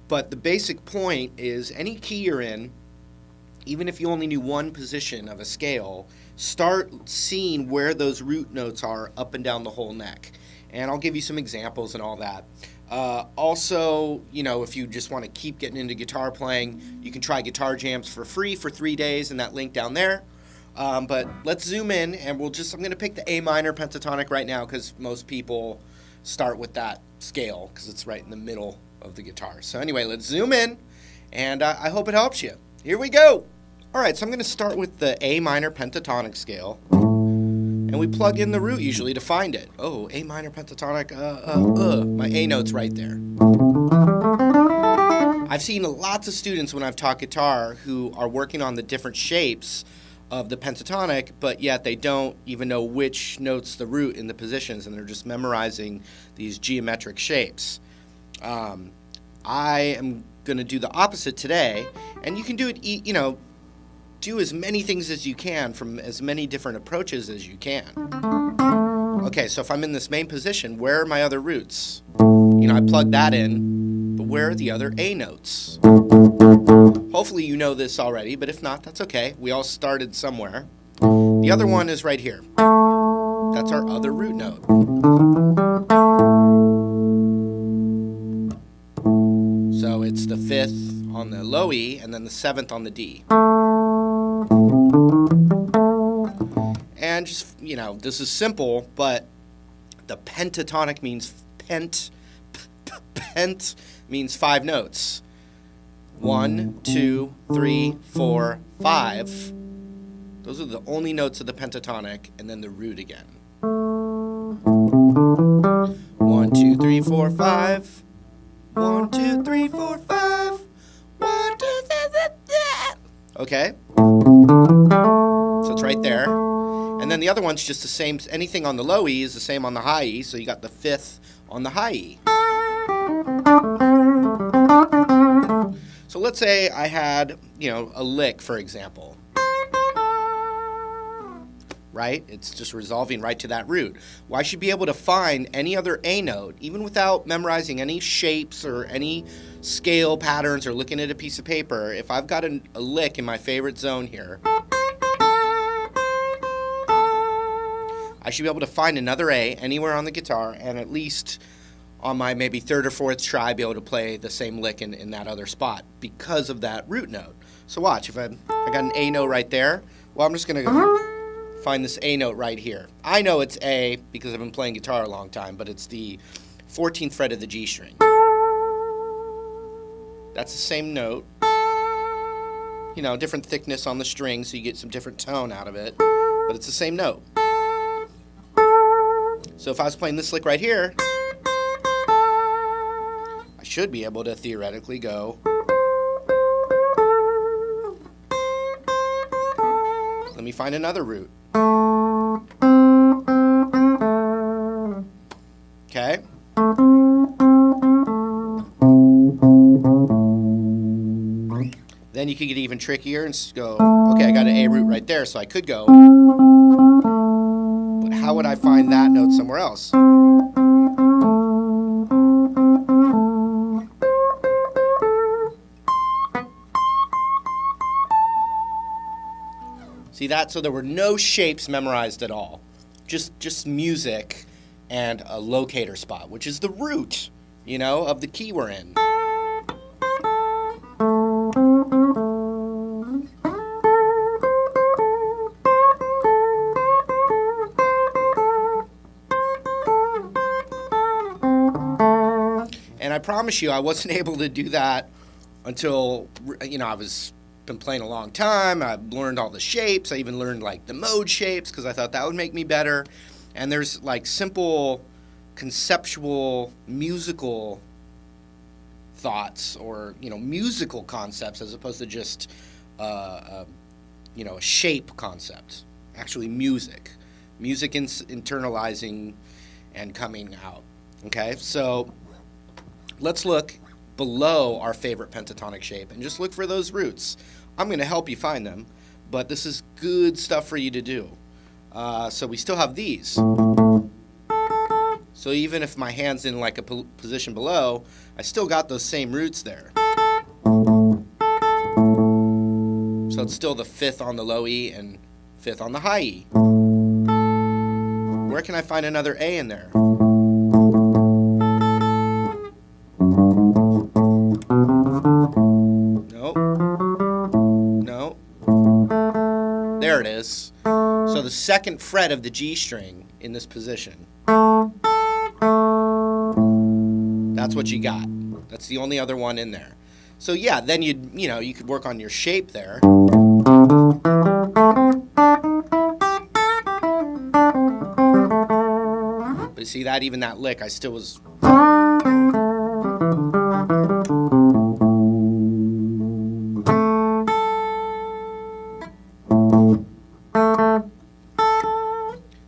But the basic point is any key you're in, even if you only knew one position of a scale, start seeing where those root notes are up and down the whole neck. And I'll give you some examples and all that. Also, if you just want to keep getting into guitar playing, you can try guitar jams for free for 3 days in that link down there. But let's zoom in, and I'm going to pick the A minor pentatonic right now because most people start with that scale because it's right in the middle of the guitar. So anyway, let's zoom in, and I hope it helps you. Here we go. All right, so I'm going to start with the A minor pentatonic scale, and we plug in the root usually to find it. Oh, A minor pentatonic, my A note's right there. I've seen lots of students when I've taught guitar who are working on the different shapes of the pentatonic, but yet they don't even know which note's the root in the positions, and they're just memorizing these geometric shapes. I am going to do the opposite today, and you can do it, do as many things as you can from as many different approaches as you can. Okay, so if I'm in this main position, where are my other roots? I plug that in, but where are the other A notes? Hopefully you know this already, but if not, that's okay. We all started somewhere. The other one is right here. That's our other root note. So it's the 5th on the low E and then the 7th on the D. And just, this is simple, but the pentatonic means pent means 5 notes. 1, 2, 3, 4, 5. Those are the only notes of the pentatonic, and then the root again. 1, 2, 3, 4, 5. 1, 2, 3, 4, 5. 1, 2, 3, 4. Okay? So it's right there. And then the other one's just the same. Anything on the low E is the same on the high E, so you got the 5th on the high E. So let's say I had, a lick, for example. Right? It's just resolving right to that root. Well, I should be able to find any other A note, even without memorizing any shapes or any scale patterns or looking at a piece of paper. If I've got a lick in my favorite zone here, I should be able to find another A anywhere on the guitar, and at least on my maybe 3rd or 4th try, be able to play the same lick in that other spot because of that root note. So watch, if I got an A note right there, well, I'm just going to find this A note right here. I know it's A because I've been playing guitar a long time, but it's the 14th fret of the G string. That's the same note. Different thickness on the string, so you get some different tone out of it, but it's the same note. So if I was playing this lick right here, I should be able to theoretically go. Let me find another root. Okay. Then you could get even trickier and go, okay, I got an A root right there, so I could go. But how would I find that note somewhere else? See that? So there were no shapes memorized at all. Just music and a locator spot, which is the root, of the key we're in. And I promise you, I wasn't able to do that until, I was been playing a long time. I've learned all the shapes. I even learned the mode shapes because I thought that would make me better. And there's simple conceptual musical thoughts or musical concepts as opposed to just a shape concept. Actually music internalizing and coming out. Okay, so let's look below our favorite pentatonic shape and just look for those roots. I'm going to help you find them, but this is good stuff for you to do. So we still have these. So So even if my hand's in like a position below, I still got those same roots there. So it's still the 5th on the low E and 5th on the high E. Where can I find another A in there? Nope. No. There it is. So the 2nd fret of the G string in this position. That's what you got. That's the only other one in there. So yeah, then you could work on your shape there. But you see that even that lick, I still was.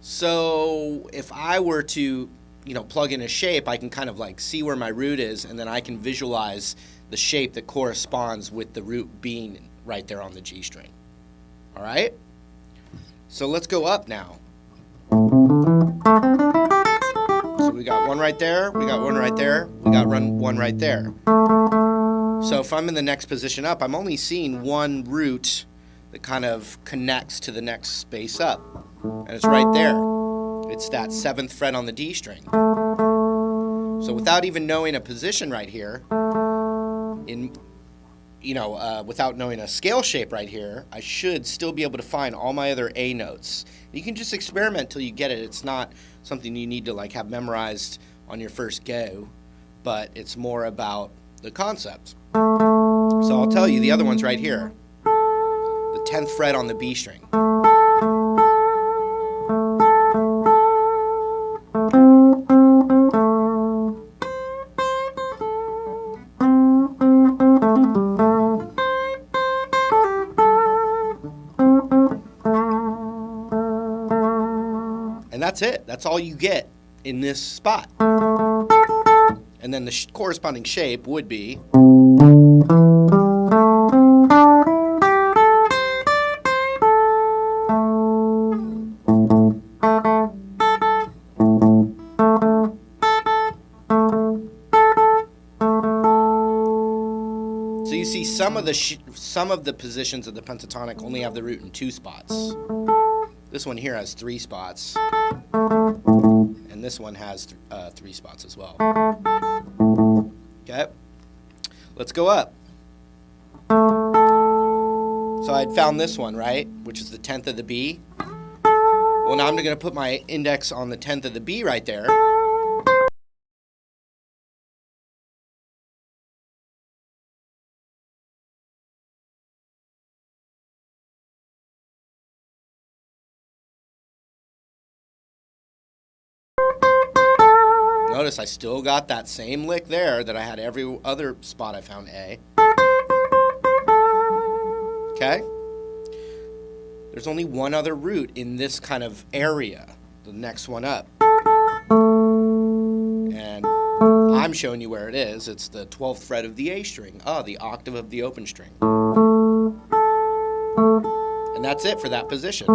So if I were to, plug in a shape, I can kind of like see where my root is, and then I can visualize the shape that corresponds with the root being right there on the G string. All right? So let's go up now. So we got one right there, we got one right there, we got one right there. So if I'm in the next position up, I'm only seeing one root that kind of connects to the next space up. And it's right there. It's that 7th fret on the D string. So without even knowing a position right here, without knowing a scale shape right here, I should still be able to find all my other A notes. You can just experiment till you get it. It's not something you need to like have memorized on your first go, but it's more about the concept. So I'll tell you, the other one's right here. The 10th fret on the B string. And that's it. That's all you get in this spot. And then the corresponding shape would be. So you see some of the positions of the pentatonic only have the root in 2 spots. This one here has 3 spots, and this one has 3 spots as well. Okay, let's go up. So I'd found this one, right, which is the 10th of the B. Well, now I'm going to put my index on the 10th of the B right there. Notice I still got that same lick there that I had every other spot I found A. Okay? There's only one other root in this kind of area, the next one up. And I'm showing you where it is. It's the 12th fret of the A string. The octave of the open string. And that's it for that position.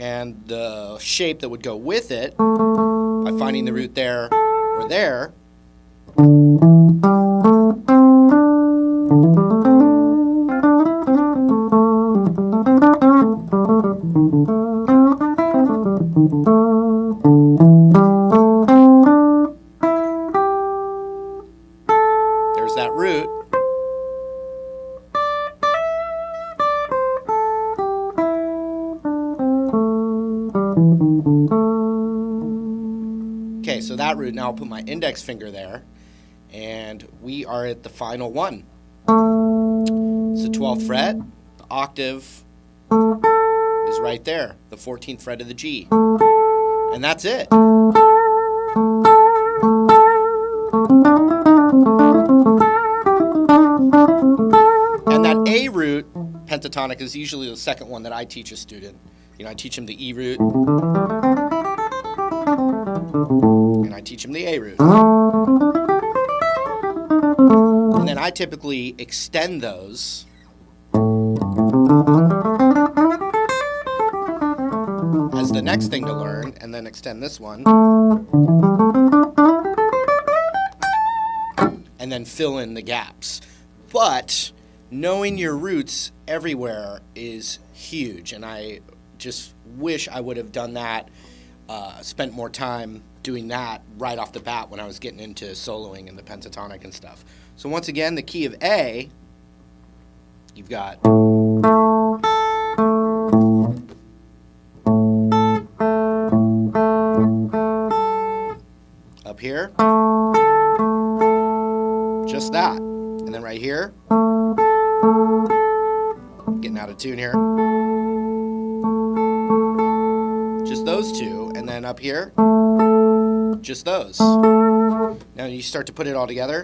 And the shape that would go with it, by finding the root there or there, there's that root. Okay, so that root, now I'll put my index finger there, and we are at the final one. It's the 12th fret, the octave is right there, the 14th fret of the G, and that's it. And that A root, pentatonic, is usually the second one that I teach a student. I teach him the E root, and I teach him the A root. And then I typically extend those as the next thing to learn, and then extend this one, and then fill in the gaps. But knowing your roots everywhere is huge, and I just wish I would have done that, spent more time doing that right off the bat when I was getting into soloing and the pentatonic and stuff. So once again, the key of A, you've got up here, just that. And then right here, getting out of tune here, just those two. And then up here, just those. Now you start to put it all together.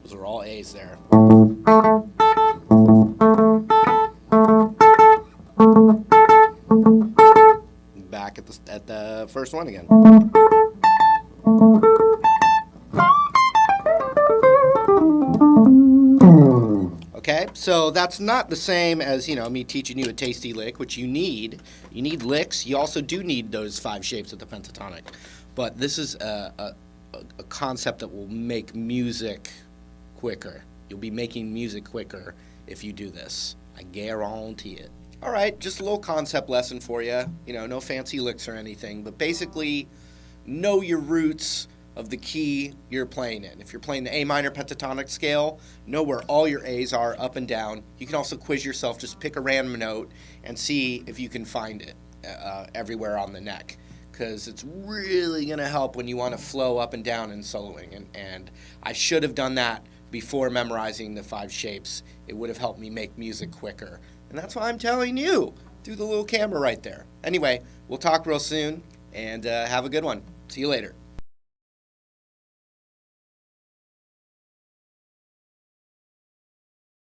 Those are all A's there. Back at the first one again. Okay, so that's not the same as, me teaching you a tasty lick, which you need. You need licks. You also do need those 5 shapes of the pentatonic. But this is a concept that will make music quicker. You'll be making music quicker if you do this. I guarantee it. All right, just a little concept lesson for you. No fancy licks or anything, but basically know your roots of the key you're playing in. If you're playing the A minor pentatonic scale, know where all your A's are up and down. You can also quiz yourself, just pick a random note and see if you can find it everywhere on the neck, because it's really going to help when you want to flow up and down in soloing. And I should have done that before memorizing the 5 shapes. It would have helped me make music quicker. And that's why I'm telling you through the little camera right there. Anyway, we'll talk real soon, and have a good one. See you later.